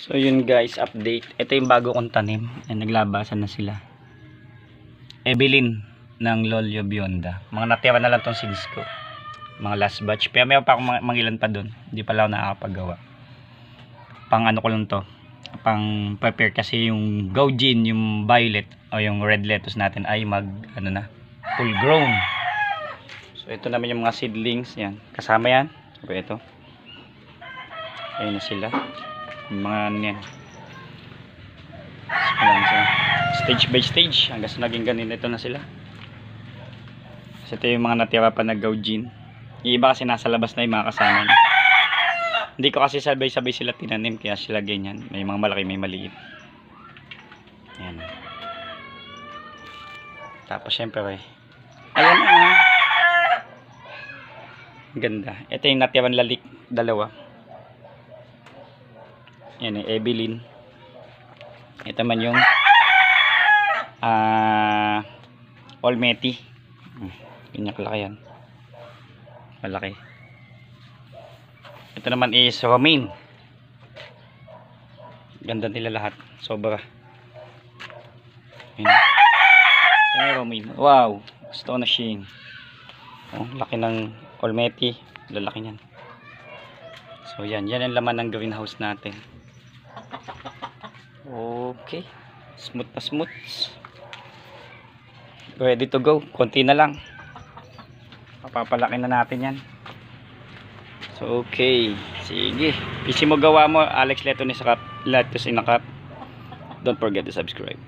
So yun guys, update. Ito yung bago kong tanim. Ay, naglabasan na sila. Evelyn ng Lolyo Bionda. Mga natira na lang tong seeds ko. Mga last batch. Pero mayroon pa akong mangilan pa dun. Hindi pala ako nakakapagawa. Pang ano ko lang to. Pang prepare kasi yung Gaujin, yung violet o yung red lettuce natin ay mag ano na, full grown. So ito naman yung mga seedlings. Yan. Kasama yan. So ito. Ayun na sila. Yung mga ano yan. Stage by stage hanggang sa naging ganito na sila. Kasi ito yung mga natira pa na Gaujin. Yung iba kasi nasa labas na yung mga kasama niya. Hindi ko kasi sabay-sabay sila tinanim kaya sila ganyan. May mga malaki, may maliit. Yan. Tapos syempre ayan na. Ganda. Ito yung natiran lalik. Dalawa. Yan yung Evelyn. Ito man yung Olmeti. Ganyan kalaki yan. Malaki. Ito naman is Romaine. Ganda nila lahat. Sobra. Yan. Yan yung Romaine. Wow. Astonishing. Oh, laki ng Olmeti. Lalaki niyan. So yan. Yan ang laman ng greenhouse natin. Okay. Smooth na smooth. Ready to go. Konti na lang. Papapalaki na natin yan. So okay. Sige. Easy mo gawa mo. Alex Lettuce in a cup. Don't forget to subscribe.